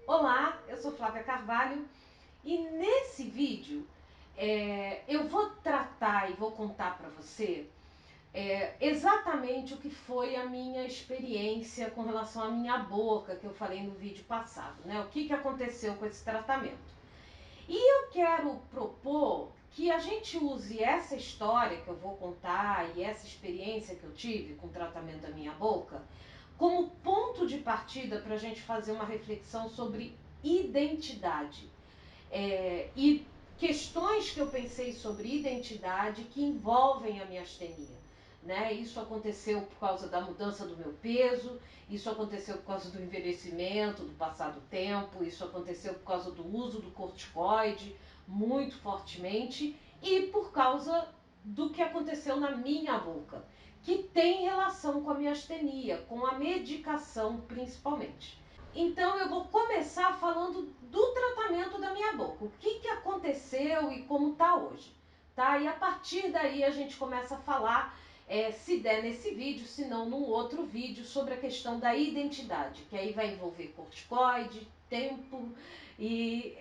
Olá, eu sou Flávia Carvalho e nesse vídeo eu vou tratar e vou contar para você exatamente o que foi a minha experiência com relação à minha boca, que eu falei no vídeo passado, né? O que aconteceu com esse tratamento. E eu quero propor que a gente use essa história que eu vou contar e essa experiência que eu tive com o tratamento da minha boca como ponto de partida para a gente fazer uma reflexão sobre identidade e questões que eu pensei sobre identidade que envolvem a miastenia. Né? Isso aconteceu por causa da mudança do meu peso, isso aconteceu por causa do envelhecimento, do passar do tempo, isso aconteceu por causa do uso do corticoide muito fortemente e por causa do que aconteceu na minha boca, que tem relação com a miastenia, com a medicação principalmente. Então eu vou começar falando do tratamento da minha boca, o que aconteceu e como está hoje, tá? E a partir daí a gente começa a falar, se der nesse vídeo, se não num outro vídeo, sobre a questão da identidade, que aí vai envolver corticoide, tempo e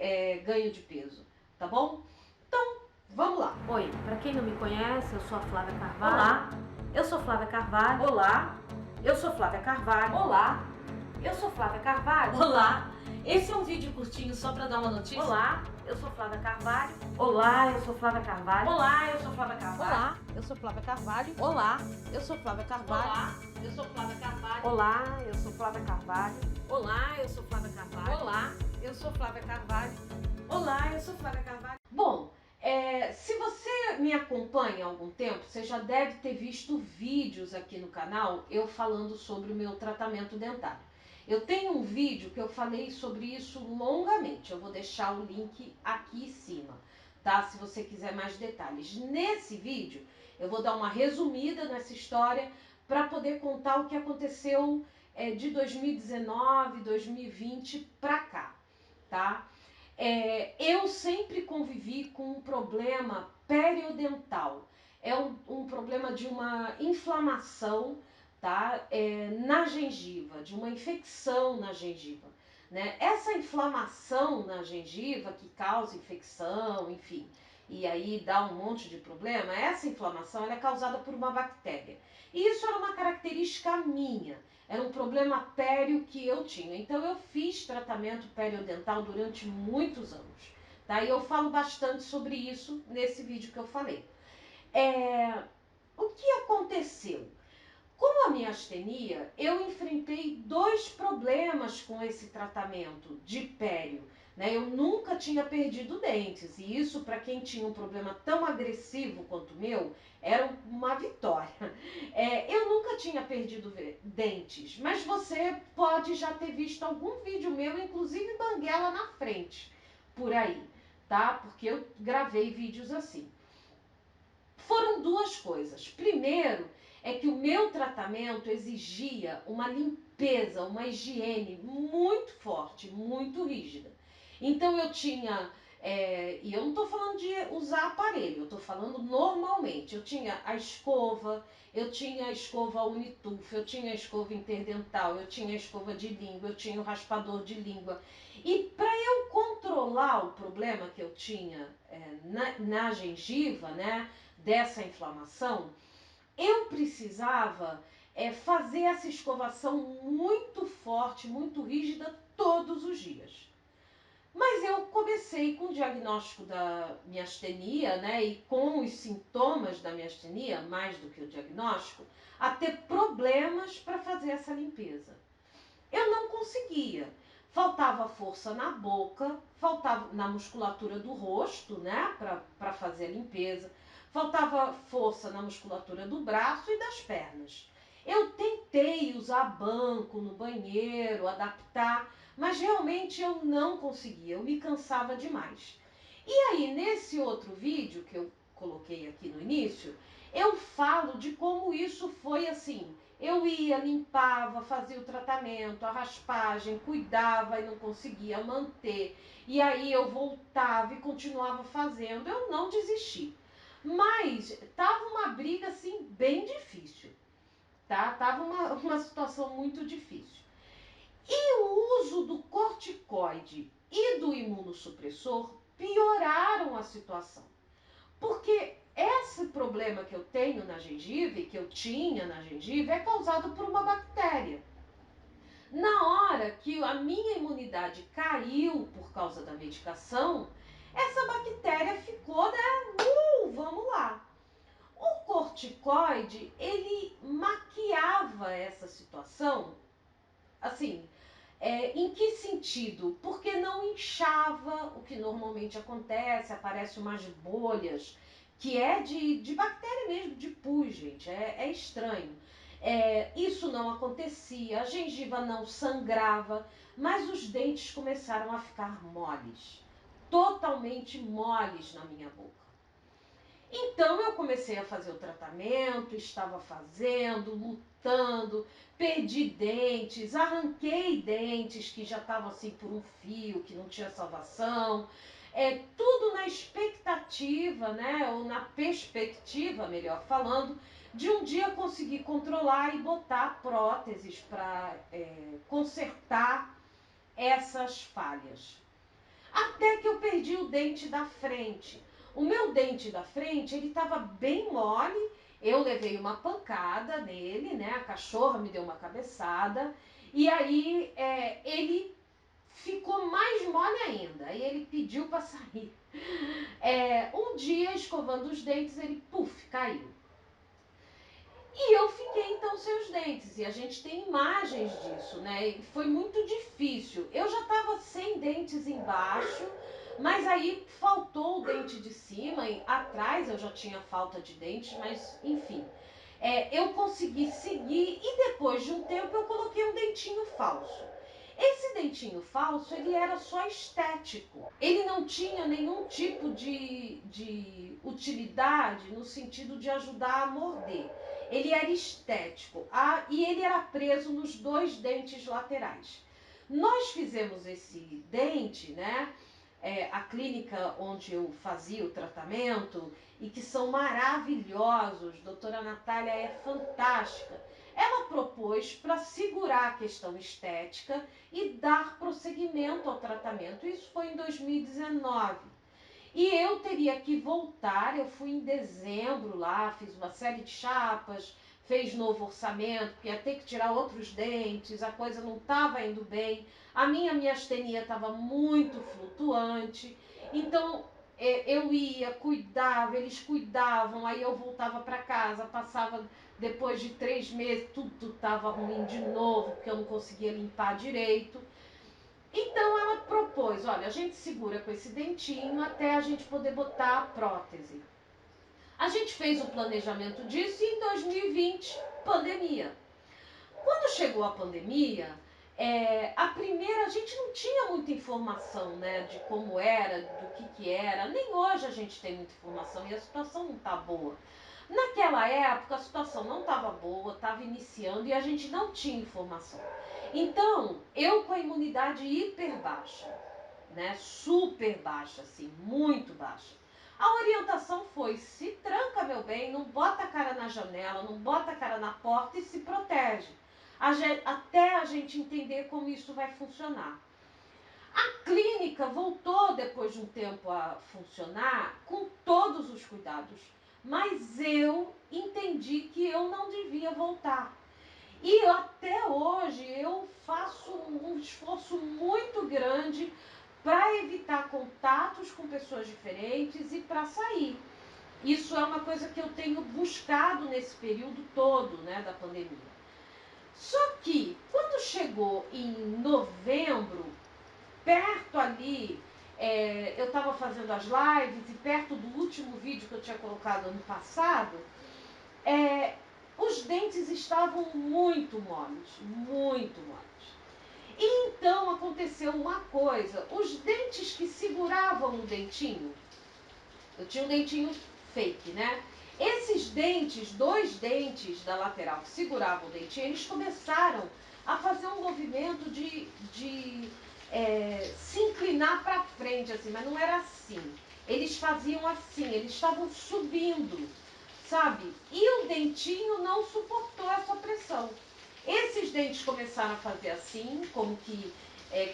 ganho de peso, tá bom? Então, vamos lá. Oi, para quem não me conhece, eu sou a Flávia Carvalho. Olá. Eu sou Flávia Carvalho. Olá. Eu sou Flávia Carvalho. Olá. Eu sou Flávia Carvalho. Olá. Esse é um vídeo curtinho só para dar uma notícia. Olá, eu sou Flávia Carvalho. Olá, eu sou Flávia Carvalho. Olá, eu sou Flávia Carvalho. Olá, eu sou Flávia Carvalho. Olá, eu sou Flávia Carvalho. Olá, eu sou Flávia Carvalho. Olá, eu sou Flávia Carvalho. Olá, eu sou Flávia Carvalho. Olá, eu sou Flávia Carvalho. Olá, eu sou Flávia Carvalho. Bom, se você me acompanha há algum tempo, você já deve ter visto vídeos aqui no canal eu falando sobre o meu tratamento dentário. Eu tenho um vídeo que eu falei sobre isso longamente, eu vou deixar o link aqui em cima, tá? Se você quiser mais detalhes. Nesse vídeo eu vou dar uma resumida nessa história para poder contar o que aconteceu de 2019, 2020 para cá, tá? Eu sempre convivi com um problema periodental. É um problema de uma inflamação, tá? Na gengiva, de uma infecção na gengiva. Né? Essa inflamação na gengiva que causa infecção, enfim, e aí dá um monte de problema, essa inflamação ela é causada por uma bactéria. E isso era uma característica minha, era um problema pério que eu tinha. Então eu fiz tratamento periodental durante muitos anos. Tá? E eu falo bastante sobre isso nesse vídeo que eu falei. O que aconteceu? Com a miastenia, eu enfrentei dois problemas com esse tratamento de pério. Né? Eu nunca tinha perdido dentes, e isso, para quem tinha um problema tão agressivo quanto o meu, era uma vitória. Eu nunca tinha perdido dentes, mas você pode já ter visto algum vídeo meu, inclusive banguela na frente, por aí, tá? Porque eu gravei vídeos assim. Foram duas coisas. Primeiro, é que o meu tratamento exigia uma limpeza, uma higiene muito forte, muito rígida. Então eu tinha, e eu não estou falando de usar aparelho, eu estou falando normalmente. Eu tinha a escova, eu tinha a escova Unituf, eu tinha a escova interdental, eu tinha a escova de língua, eu tinha o raspador de língua. E para eu controlar o problema que eu tinha na gengiva, né, dessa inflamação, eu precisava fazer essa escovação muito forte, muito rígida, todos os dias. Mas eu comecei com o diagnóstico da miastenia, né, e com os sintomas da miastenia, mais do que o diagnóstico, a ter problemas para fazer essa limpeza. Eu não conseguia. Faltava força na boca, faltava na musculatura do rosto, né, para fazer a limpeza. Faltava força na musculatura do braço e das pernas. Eu tentei usar banco no banheiro, adaptar, mas realmente eu não conseguia, eu me cansava demais. E aí, nesse outro vídeo que eu coloquei aqui no início, eu falo de como isso foi assim. Eu ia, limpava, fazia o tratamento, a raspagem, cuidava e não conseguia manter. E aí eu voltava e continuava fazendo. Eu não desisti. Mas tava uma briga assim bem difícil, tá? Tava uma situação muito difícil. E o uso do corticoide e do imunossupressor pioraram a situação. Porque esse problema que eu tenho na gengiva, que eu tinha na gengiva, é causado por uma bactéria. Na hora que a minha imunidade caiu por causa da medicação, essa bactéria ficou, vamos lá. O corticoide, ele maquiava essa situação, assim, em que sentido? Porque não inchava, o que normalmente acontece, aparecem umas bolhas, que é de bactéria mesmo, de pus, gente, é estranho. Isso não acontecia, a gengiva não sangrava, mas os dentes começaram a ficar moles, totalmente moles na minha boca. Então eu comecei a fazer o tratamento, estava fazendo, lutando, perdi dentes, arranquei dentes que já estavam assim por um fio, que não tinha salvação. Tudo na expectativa, né, ou na perspectiva, melhor falando, de um dia conseguir controlar e botar próteses para consertar essas falhas. Até que eu perdi o dente da frente. O meu dente da frente, ele estava bem mole. Eu levei uma pancada nele, né? A cachorra me deu uma cabeçada. E aí ele ficou mais mole ainda. Aí ele pediu para sair. Um dia, escovando os dentes, ele, caiu. E eu fiquei então sem os dentes, e a gente tem imagens disso, né? E foi muito difícil. Eu já estava sem dentes embaixo, mas aí faltou o dente de cima, e atrás eu já tinha falta de dente, mas enfim. Eu consegui seguir e depois de um tempo eu coloquei um dentinho falso. Esse dentinho falso, ele era só estético. Ele não tinha nenhum tipo de utilidade no sentido de ajudar a morder. Ele era estético e ele era preso nos 2 dentes laterais. Nós fizemos esse dente, né? A clínica onde eu fazia o tratamento e que são maravilhosos, doutora Natália é fantástica. Ela propôs para segurar a questão estética e dar prosseguimento ao tratamento. Isso foi em 2019. E eu teria que voltar, eu fui em dezembro lá, fiz uma série de chapas, fez novo orçamento, porque ia ter que tirar outros dentes, a coisa não estava indo bem, a minha miastenia estava muito flutuante, então eu ia, cuidava, eles cuidavam, aí eu voltava para casa, passava depois de 3 meses, tudo estava ruim de novo, porque eu não conseguia limpar direito. Então ela propôs, olha, a gente segura com esse dentinho até a gente poder botar a prótese. A gente fez o planejamento disso e em 2020, pandemia. Quando chegou a pandemia, a gente não tinha muita informação, né, de como era, do que era, nem hoje a gente tem muita informação e a situação não está boa. Naquela época a situação não estava boa, estava iniciando e a gente não tinha informação. Então, eu com a imunidade hiper baixa, né, super baixa, assim, muito baixa. A orientação foi, se tranca, meu bem, não bota a cara na janela, não bota a cara na porta e se protege. Até a gente entender como isso vai funcionar. A clínica voltou depois de um tempo a funcionar com todos os cuidados, mas eu entendi que eu não devia voltar. E até hoje eu faço um esforço muito grande para evitar contatos com pessoas diferentes e para sair. Isso é uma coisa que eu tenho buscado nesse período todo, né, da pandemia. Só que quando chegou em novembro, perto ali, eu estava fazendo as lives e perto do último vídeo que eu tinha colocado ano passado, os dentes estavam muito moles, muito moles. E então aconteceu uma coisa, os dentes que seguravam o dentinho, eu tinha um dentinho fake, né? Esses dentes, 2 dentes da lateral que seguravam o dentinho, eles começaram a fazer um movimento de se inclinar para frente, assim, mas não era assim. Eles faziam assim, eles estavam subindo, sabe? E o dentinho não suportou essa pressão. Esses dentes começaram a fazer assim, como que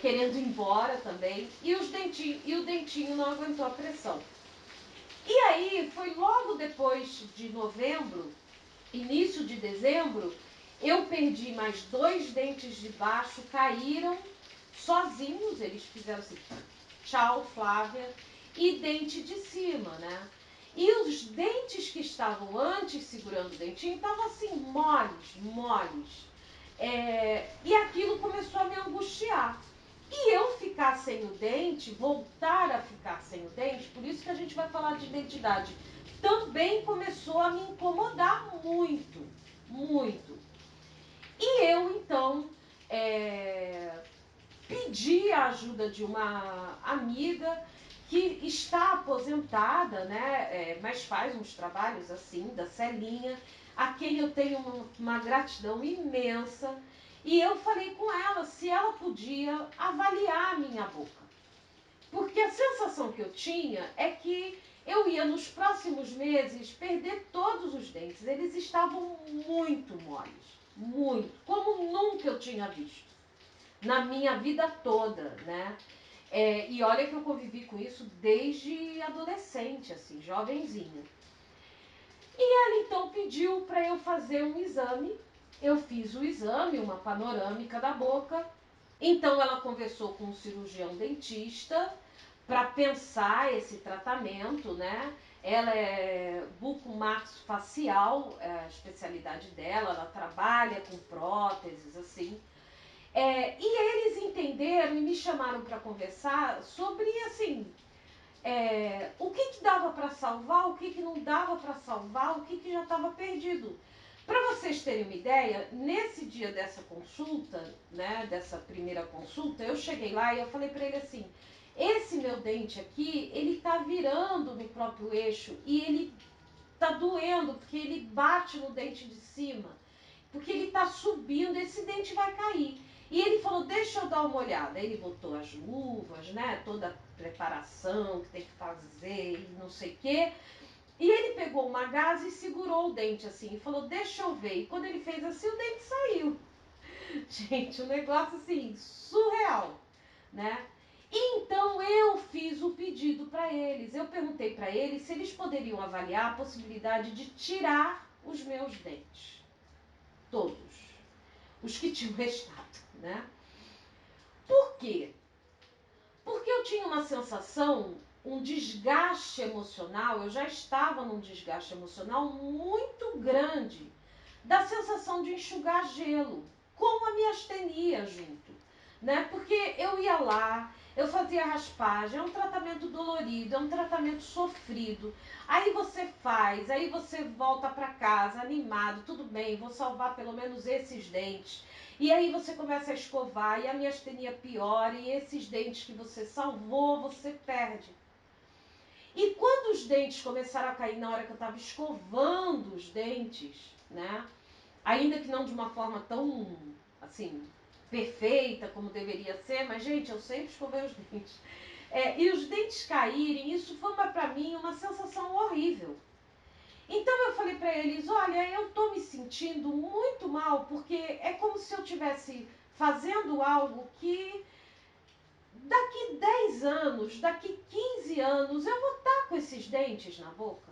querendo ir embora também, e o dentinho não aguentou a pressão. E aí, foi logo depois de novembro, início de dezembro, eu perdi mais 2 dentes de baixo, caíram sozinhos, eles fizeram assim, tchau, Flávia, e dente de cima, né? E os dentes que estavam antes segurando o dentinho estavam assim, moles. E aquilo começou a me angustiar. E eu ficar sem o dente, voltar a ficar sem o dente, por isso que a gente vai falar de identidade, também começou a me incomodar muito, muito. E eu, então, pedi a ajuda de uma amiga que está aposentada, né, mas faz uns trabalhos assim, da Celinha, a quem eu tenho uma gratidão imensa. E eu falei com ela se ela podia avaliar a minha boca. Porque a sensação que eu tinha é que eu ia nos próximos meses perder todos os dentes. Eles estavam muito moles, muito, como nunca eu tinha visto na minha vida toda, né? E olha que eu convivi com isso desde adolescente, assim, jovenzinha. E ela então pediu para eu fazer um exame. Eu fiz o exame, uma panorâmica da boca. Então ela conversou com um cirurgião dentista para pensar esse tratamento, né? Ela é bucomaxofacial, é a especialidade dela, ela trabalha com próteses, assim. E eles entenderam e me chamaram para conversar sobre, assim, o que dava para salvar, o que não dava para salvar, o que já estava perdido. Para vocês terem uma ideia, nesse dia dessa consulta, né, dessa primeira consulta, eu cheguei lá e eu falei para ele assim, esse meu dente aqui, ele tá virando no próprio eixo e ele tá doendo porque ele bate no dente de cima, porque ele tá subindo, esse dente vai cair. E ele falou, deixa eu dar uma olhada. Ele botou as luvas, né, toda a preparação que tem que fazer e não sei o quê. E ele pegou uma gaze e segurou o dente assim, e falou, deixa eu ver. E quando ele fez assim, o dente saiu. Gente, um negócio assim, surreal, né? E então eu fiz o pedido para eles. Eu perguntei para eles se eles poderiam avaliar a possibilidade de tirar os meus dentes. Todos. Os que tinham restado, né? Por quê? Porque eu tinha uma sensação, um desgaste emocional, eu já estava num desgaste emocional muito grande, da sensação de enxugar gelo, com a miastenia junto, né? Porque eu ia lá, eu fazia raspagem, é um tratamento dolorido, é um tratamento sofrido. Aí você faz, aí você volta para casa animado, tudo bem, vou salvar pelo menos esses dentes. E aí você começa a escovar e a miastenia piora e esses dentes que você salvou, você perde. E quando os dentes começaram a cair na hora que eu estava escovando os dentes, né? Ainda que não de uma forma tão, assim, perfeita como deveria ser, mas, gente, eu sempre escovei os dentes. E os dentes caírem, isso foi para mim uma sensação horrível. Então eu falei para eles, olha, eu estou me sentindo muito mal, porque é como se eu estivesse fazendo algo que daqui 10 anos, daqui 15 anos, eu vou estar com esses dentes na boca.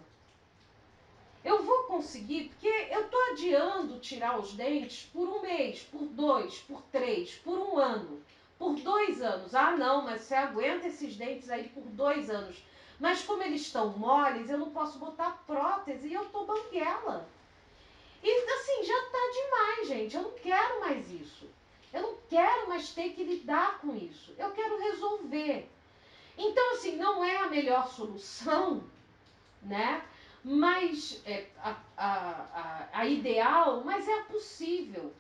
Eu vou conseguir, porque eu estou adiando tirar os dentes por um mês, por 2, por 3, por um ano, por 2 anos. Ah, não, mas você aguenta esses dentes aí por 2 anos. Mas como eles estão moles, eu não posso botar prótese e eu tô banguela. E assim, já tá demais, gente. Eu não quero mais isso. Eu não quero mais ter que lidar com isso. Eu quero resolver. Então, assim, não é a melhor solução, né? Mas a ideal, mas é a possível.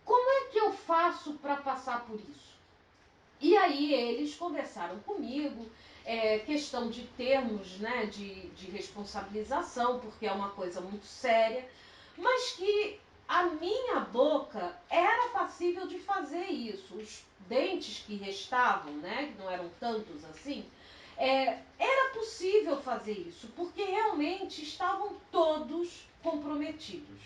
Como é que eu faço para passar por isso? E aí eles conversaram comigo, questão de termos, né, de responsabilização, porque é uma coisa muito séria, mas que a minha boca era passível de fazer isso. Os dentes que restavam, né, que não eram tantos assim, era possível fazer isso, porque realmente estavam todos comprometidos.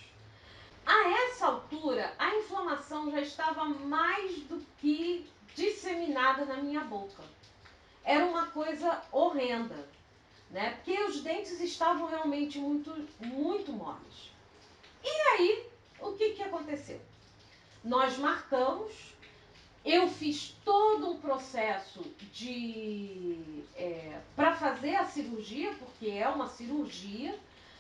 A essa altura, a inflamação já estava mais do que disseminada na minha boca. Era uma coisa horrenda, né? Porque os dentes estavam realmente muito moles. E aí, o que aconteceu? Nós marcamos, eu fiz todo um processo para fazer a cirurgia, porque é uma cirurgia,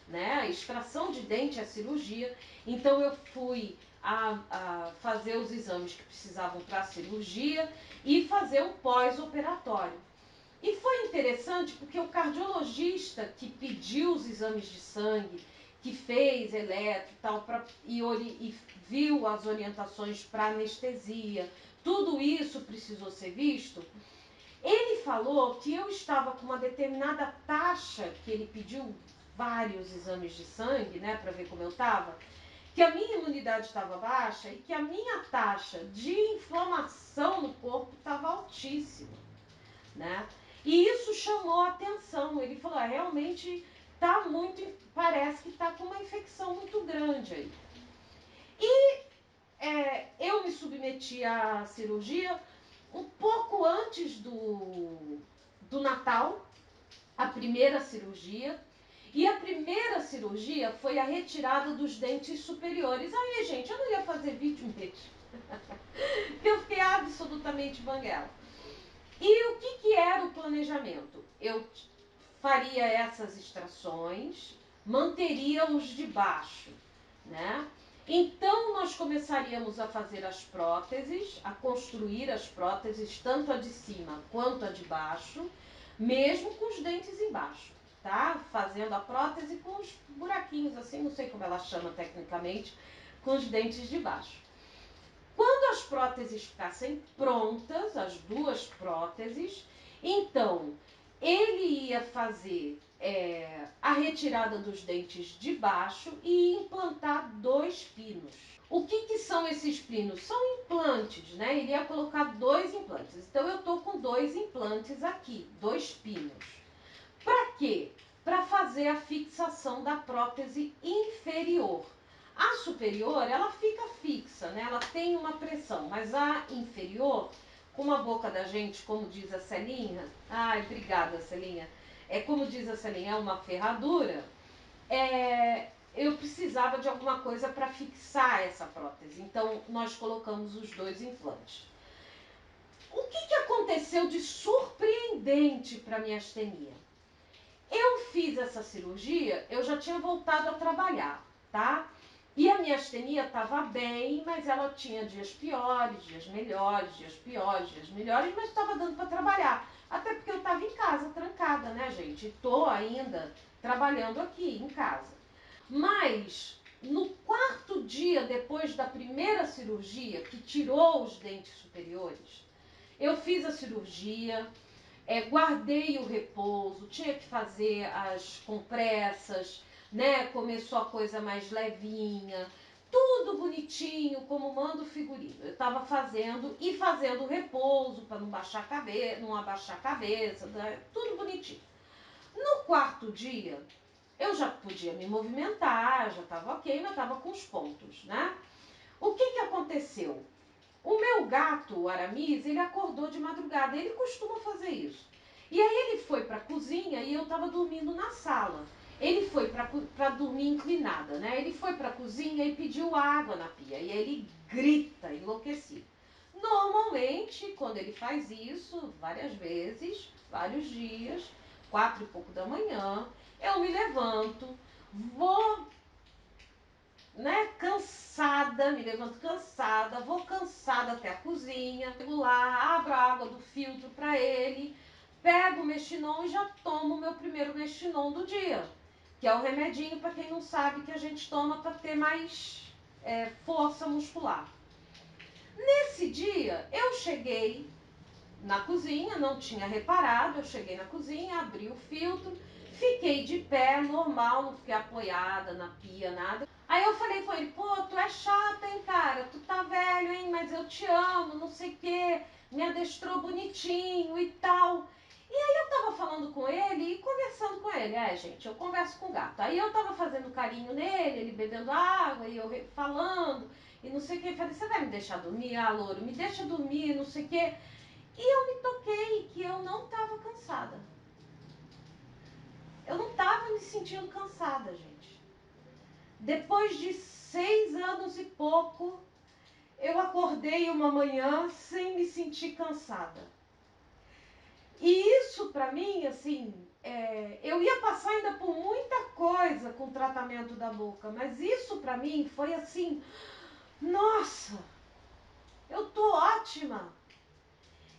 né? A extração de dente é cirurgia. Então eu fui a fazer os exames que precisavam para a cirurgia e fazer um pós-operatório. E foi interessante porque o cardiologista que pediu os exames de sangue, que fez eletro e viu as orientações para anestesia, tudo isso precisou ser visto. Ele falou que eu estava com uma determinada taxa, que ele pediu vários exames de sangue, né, para ver como eu estava, que a minha imunidade estava baixa e que a minha taxa de inflamação no corpo estava altíssima, né? E isso chamou a atenção. Ele falou, realmente parece que está com uma infecção muito grande aí. E eu me submeti à cirurgia um pouco antes do Natal, a primeira cirurgia. E a primeira cirurgia foi a retirada dos dentes superiores. Aí, gente, eu não ia fazer vídeo mesmo. Eu fiquei absolutamente banguela. E o que era o planejamento? Eu faria essas extrações, manteria os de baixo, né? Então, nós começaríamos a fazer as próteses, a construir as próteses, tanto a de cima quanto a de baixo, mesmo com os dentes embaixo, tá? Fazendo a prótese com os buraquinhos assim, não sei como ela chama tecnicamente, com os dentes de baixo. Quando as próteses ficassem prontas, as duas próteses, então ele ia fazer a retirada dos dentes de baixo e implantar 2 pinos. O que são esses pinos? São implantes, né? Ele ia colocar 2 implantes. Então eu tô com 2 implantes aqui, 2 pinos. Para quê? Para fazer a fixação da prótese inferior. A superior, ela fica fixa, né? Ela tem uma pressão, mas a inferior, como a boca da gente, como diz a Celinha, ai, obrigada, Celinha, como diz a Celinha, é uma ferradura, eu precisava de alguma coisa para fixar essa prótese. Então, nós colocamos os 2 implantes. O que aconteceu de surpreendente para minha astenia? Eu fiz essa cirurgia, eu já tinha voltado a trabalhar, tá? E a minha astenia estava bem, mas ela tinha dias piores, dias melhores, dias piores, dias melhores, mas estava dando para trabalhar. Até porque eu estava em casa, trancada, né, gente? E tô ainda trabalhando aqui em casa. Mas no 4º dia depois da primeira cirurgia, que tirou os dentes superiores, eu fiz a cirurgia, guardei o repouso, tinha que fazer as compressas, né? Começou a coisa mais levinha, tudo bonitinho, como manda o figurino. Eu estava fazendo o repouso para não baixar a cabeça, não abaixar a cabeça, né? Tudo bonitinho. No 4º dia, eu já podia me movimentar, já estava ok, mas estava com os pontos, né? O que aconteceu? O meu gato, o Aramis, ele acordou de madrugada, ele costuma fazer isso. E aí ele foi para a cozinha e eu estava dormindo na sala. Ele foi para dormir inclinada, né? Ele foi para a cozinha e pediu água na pia. E ele grita, enlouquecido. Normalmente, quando ele faz isso, várias vezes, vários dias, 4 e pouco da manhã, eu me levanto, vou, né, cansada, me levanto cansada, vou cansada até a cozinha, chego lá, abro a água do filtro para ele, pego o Mestinon e já tomo o meu primeiro Mestinon do dia, que é o remedinho, para quem não sabe, que a gente toma para ter mais força muscular. Nesse dia, eu cheguei na cozinha, não tinha reparado, eu cheguei na cozinha, abri o filtro, fiquei de pé, normal, não fiquei apoiada na pia, nada. Aí eu falei com ele, pô, tu é chato, hein, cara, tu tá velho, hein, mas eu te amo, não sei o quê, me adestrou bonitinho e tal. E aí eu tava falando com ele e conversando com ele? Gente, eu converso com o gato. Aí eu tava fazendo carinho nele, ele bebendo água e eu falando e não sei o que. Eu falei, você vai me deixar dormir? Louro, me deixa dormir, não sei o que. E eu me toquei que eu não tava cansada. Eu não tava me sentindo cansada, gente. Depois de 6 anos e pouco, eu acordei uma manhã sem me sentir cansada. E isso pra mim, assim, eu ia passar ainda por muita coisa com o tratamento da boca, mas isso pra mim foi assim, nossa, eu tô ótima.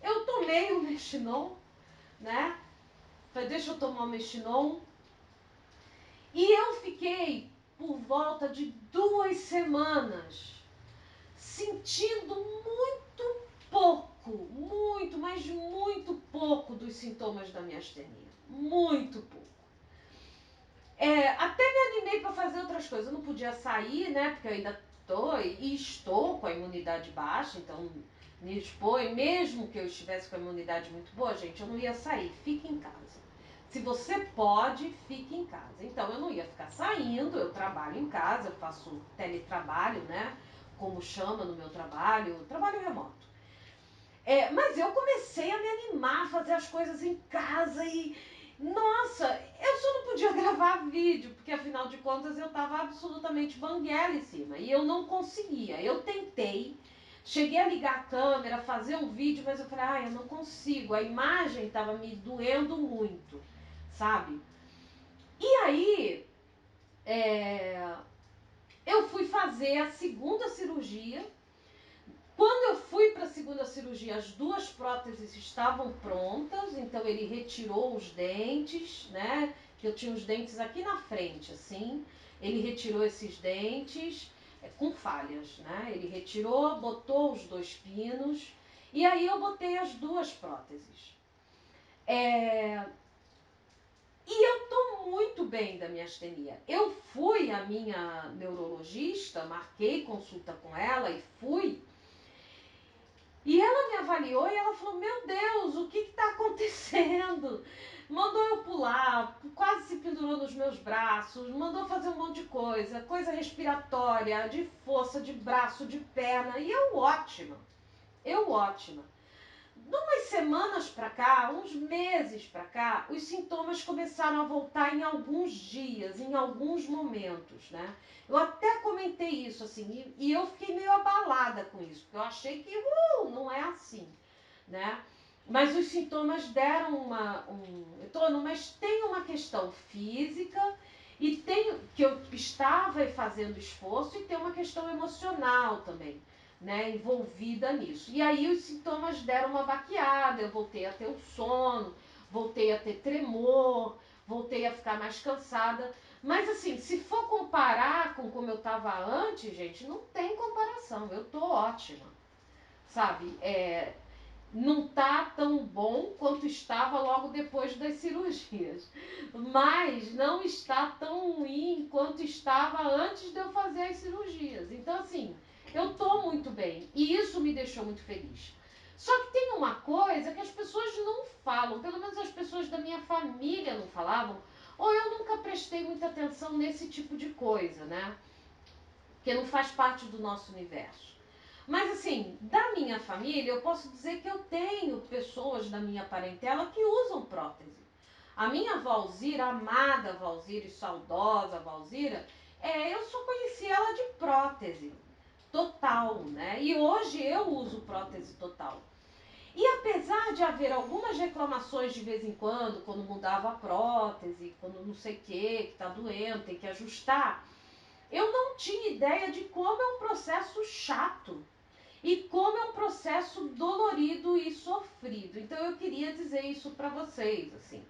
Eu tomei o Mestinon, né? Falei, deixa eu tomar o Mestinon. E eu fiquei por volta de 2 semanas sentindo muito pouco, muito, mas muito pouco dos sintomas da minha astenia. Muito pouco. Até me animei para fazer outras coisas. Eu não podia sair, né? Porque eu ainda estou com a imunidade baixa, então me expor, mesmo que eu estivesse com a imunidade muito boa, gente, eu não ia sair. Fique em casa. Se você pode, fique em casa. Então, eu não ia ficar saindo, eu trabalho em casa, eu faço teletrabalho, né? Como chama no meu trabalho remoto. Mas eu comecei a me animar, a fazer as coisas em casa e, nossa, eu só não podia gravar vídeo, porque afinal de contas eu estava absolutamente banguela em cima e eu não conseguia. Eu tentei, cheguei a ligar a câmera, fazer um vídeo, mas eu falei, eu não consigo, a imagem estava me doendo muito, sabe? E aí, eu fui fazer a segunda cirurgia. Quando eu fui para a segunda cirurgia, as 2 próteses estavam prontas, então ele retirou os dentes, né? Que eu tinha os dentes aqui na frente, assim. Ele retirou esses dentes com falhas, né? Ele retirou, botou os 2 pinos e aí eu botei as 2 próteses. E eu tô muito bem da minha astenia. Eu fui à minha neurologista, marquei consulta com ela e fui. E ela me avaliou e ela falou, meu Deus, o que está acontecendo? Mandou eu pular, quase se pendurou nos meus braços, mandou fazer um monte de coisa respiratória, de força, de braço, de perna, e eu ótima. Umas semanas pra cá, uns meses pra cá, os sintomas começaram a voltar em alguns dias, em alguns momentos, né? Eu até comentei isso, assim, e eu fiquei meio abalada com isso, porque eu achei que não é assim, né? Mas os sintomas deram mas tem uma questão física e tem que eu estava fazendo esforço e tem uma questão emocional também, né, envolvida nisso. E aí os sintomas deram uma baqueada, eu voltei a ter o sono, voltei a ter tremor, voltei a ficar mais cansada. Mas assim, se for comparar com como eu estava antes, gente, não tem comparação. Eu tô ótima, sabe? Não tá tão bom quanto estava logo depois das cirurgias, mas não está tão ruim quanto estava antes de eu fazer as cirurgias. Então, assim, eu tô muito bem e isso me deixou muito feliz. Só que tem uma coisa que as pessoas não falam, pelo menos as pessoas da minha família não falavam, ou eu nunca prestei muita atenção nesse tipo de coisa, né? Porque não faz parte do nosso universo. Mas assim, da minha família, eu posso dizer que eu tenho pessoas da minha parentela que usam prótese. A minha avó Alzira, amada avó Alzira e saudosa avó Alzira, eu só conheci ela de prótese total, né? E hoje eu uso prótese total. E apesar de haver algumas reclamações de vez em quando mudava a prótese, quando não sei o que tá doendo, tem que ajustar, eu não tinha ideia de como é um processo chato. E como é um processo dolorido e sofrido. Então eu queria dizer isso para vocês, assim.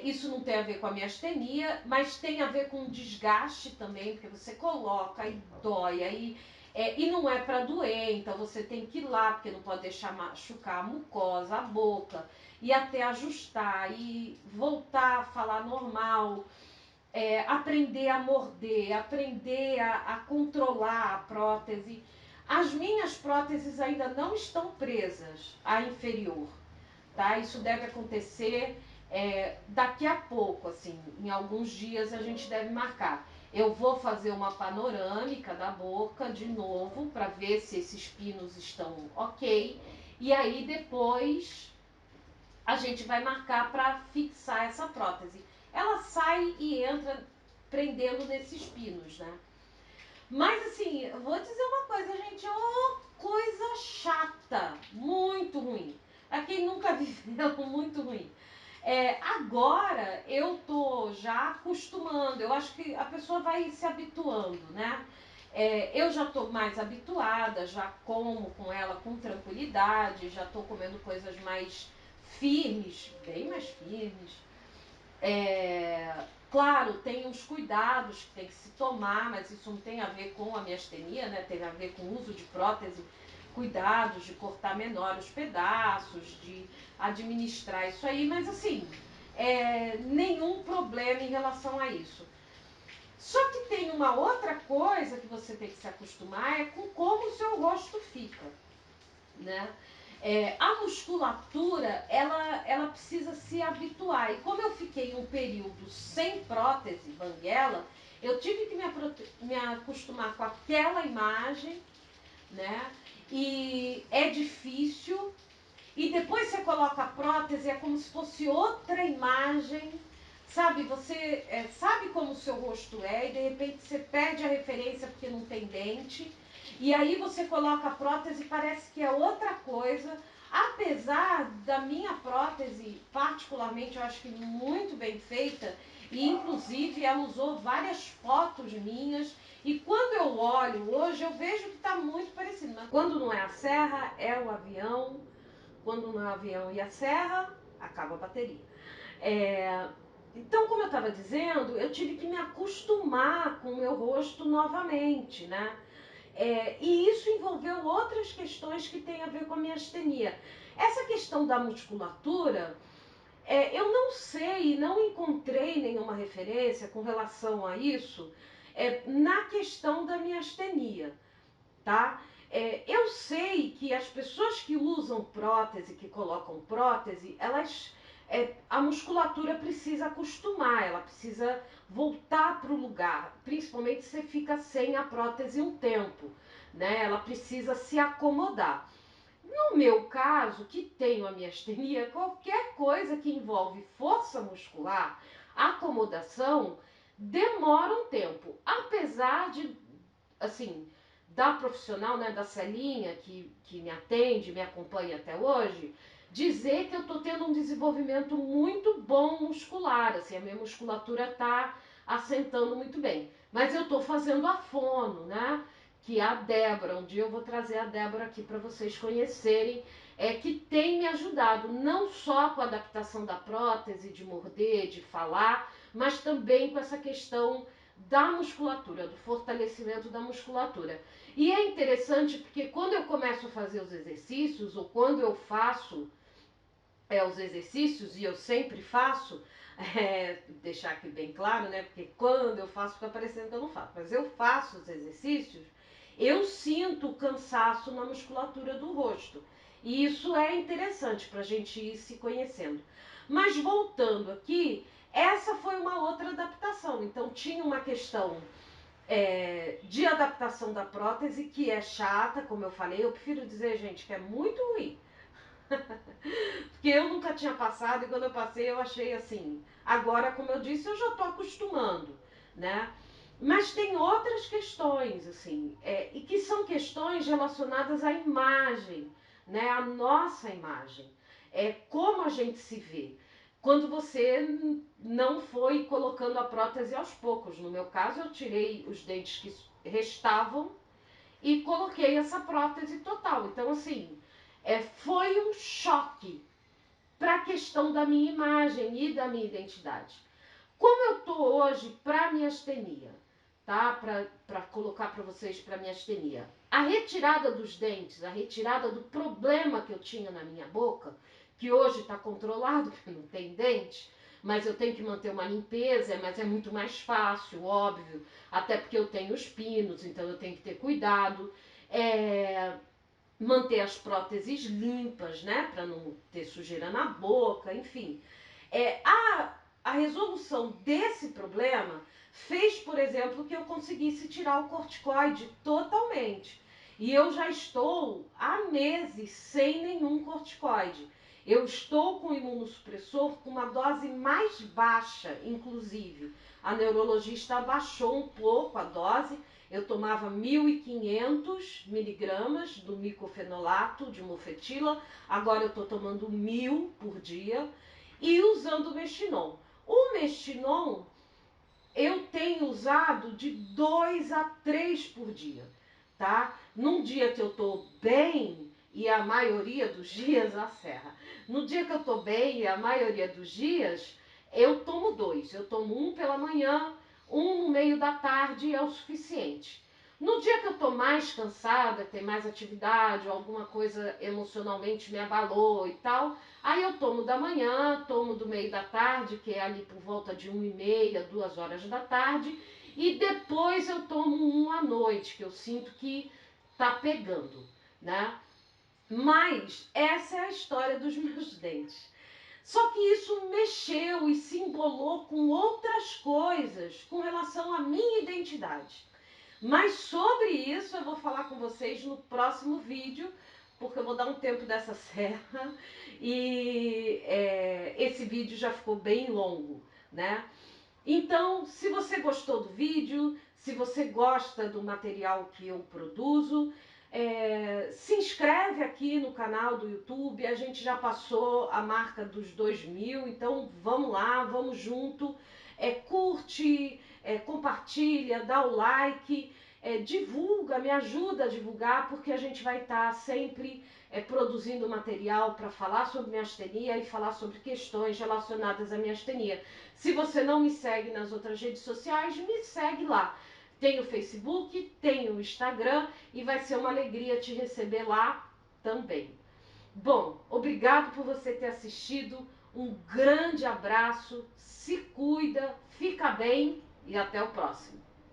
Isso não tem a ver com a minha astenia, mas tem a ver com o desgaste também, porque você coloca e dói, e não é para doer, então você tem que ir lá, porque não pode deixar machucar a mucosa, a boca, e até ajustar, e voltar a falar normal, aprender a morder, aprender a controlar a prótese. As minhas próteses ainda não estão presas à inferior, tá? Isso deve acontecer Daqui a pouco, assim, em alguns dias a gente deve marcar. Eu vou fazer uma panorâmica da boca de novo para ver se esses pinos estão ok. E aí depois a gente vai marcar para fixar essa prótese. Ela sai e entra prendendo nesses pinos, né? Mas assim, eu vou dizer uma coisa, gente, coisa chata, muito ruim. A quem nunca viveu, muito ruim. Agora eu tô já acostumando, eu acho que a pessoa vai se habituando, né? Eu já tô mais habituada, já como com ela com tranquilidade, já tô comendo coisas mais firmes, bem mais firmes. Claro, tem uns cuidados que tem que se tomar, mas isso não tem a ver com a miastenia, né? Tem a ver com o uso de prótese, cuidados de cortar menor os pedaços, de administrar isso aí, mas assim, nenhum problema em relação a isso. Só que tem uma outra coisa que você tem que se acostumar, é com como o seu rosto fica, né? A musculatura, ela precisa se habituar. E como eu fiquei um período sem prótese, banguela, eu tive que me acostumar com aquela imagem, né? E é difícil. E depois você coloca a prótese, é como se fosse outra imagem. Sabe, você sabe como o seu rosto é e de repente você perde a referência porque não tem dente. E aí você coloca a prótese e parece que é outra coisa. Apesar da minha prótese, particularmente, eu acho que muito bem feita. E inclusive ela usou várias fotos minhas. E quando eu olho hoje, eu vejo que está muito parecido. Mas quando não é a serra, é o avião. Quando não é o avião e a serra, acaba a bateria. Então, como eu estava dizendo, eu tive que me acostumar com o meu rosto novamente, né? E isso envolveu outras questões que têm a ver com a miastenia. Essa questão da musculatura, eu não sei, não encontrei nenhuma referência com relação a isso na questão da miastenia, tá? Eu sei que as pessoas que usam prótese, que colocam prótese, a musculatura precisa acostumar, ela precisa voltar para o lugar, principalmente se você fica sem a prótese um tempo, né? Ela precisa se acomodar. No meu caso, que tenho a miastenia, qualquer coisa que envolve força muscular, acomodação, demora um tempo. Apesar de, assim, da profissional, né, da Celinha, que me atende, me acompanha até hoje, dizer que eu estou tendo um desenvolvimento muito bom muscular, assim, a minha musculatura está assentando muito bem. Mas eu estou fazendo a fono, né? Que é a Débora, um dia eu vou trazer a Débora aqui para vocês conhecerem, que tem me ajudado, não só com a adaptação da prótese, de morder, de falar, mas também com essa questão da musculatura, do fortalecimento da musculatura. E é interessante porque quando eu começo a fazer os exercícios, ou quando eu faço os exercícios, e eu sempre faço, deixar aqui bem claro, né? Porque quando eu faço fica parecendo que eu não faço, mas eu faço os exercícios, eu sinto cansaço na musculatura do rosto. E isso é interessante para a gente ir se conhecendo. Mas voltando aqui, essa foi uma outra adaptação. Então tinha uma questão de adaptação da prótese que é chata, como eu falei. Eu prefiro dizer, gente, que é muito ruim. Porque eu nunca tinha passado e quando eu passei eu achei assim. Agora, como eu disse, eu já estou acostumando, né? Mas tem outras questões, assim, e que são questões relacionadas à imagem, né? A nossa imagem. Como a gente se vê. Quando você não foi colocando a prótese aos poucos. No meu caso, eu tirei os dentes que restavam e coloquei essa prótese total. Então, assim, foi um choque para a questão da minha imagem e da minha identidade. Como eu tô hoje para miastenia, tá? Para colocar para vocês para miastenia. A retirada dos dentes, a retirada do problema que eu tinha na minha boca, que hoje está controlado, porque não tem dente, mas eu tenho que manter uma limpeza, mas é muito mais fácil, óbvio, até porque eu tenho os pinos, então eu tenho que ter cuidado. Manter as próteses limpas, né, para não ter sujeira na boca, enfim. A resolução desse problema fez, por exemplo, que eu conseguisse tirar o corticoide totalmente. E eu já estou há meses sem nenhum corticoide. Eu estou com o imunossupressor com uma dose mais baixa, inclusive. A neurologista abaixou um pouco a dose. Eu tomava 1.500 miligramas do micofenolato de mofetila. Agora eu estou tomando 1.000 por dia e usando o Mestinon. O Mestinon eu tenho usado de 2 a 3 por dia, tá? Num dia que eu tô bem, e a maioria dos dias, a serra, no dia que eu tô bem, e a maioria dos dias, eu tomo 2. Eu tomo um pela manhã, um no meio da tarde é o suficiente. No dia que eu tô mais cansada, tem mais atividade, ou alguma coisa emocionalmente me abalou e tal, aí eu tomo da manhã, tomo do meio da tarde, que é ali por volta de 1h30, 2 horas da tarde, e depois eu tomo um à noite, que eu sinto que tá pegando, né? Mas essa é a história dos meus dentes. Só que isso mexeu e se embolou com outras coisas com relação à minha identidade. Mas sobre isso eu vou falar com vocês no próximo vídeo, porque eu vou dar um tempo dessa serra e esse vídeo já ficou bem longo, né? Então, se você gostou do vídeo, se você gosta do material que eu produzo, se inscreve aqui no canal do YouTube. A gente já passou a marca dos 2.000, então vamos lá, vamos junto. Curte, compartilha, dá o like, divulga, me ajuda a divulgar, porque a gente vai estar sempre produzindo material para falar sobre miastenia e falar sobre questões relacionadas à miastenia. Se você não me segue nas outras redes sociais, me segue lá. Tem o Facebook, tem o Instagram e vai ser uma alegria te receber lá também. Bom, obrigado por você ter assistido. Um grande abraço, se cuida, fica bem e até o próximo.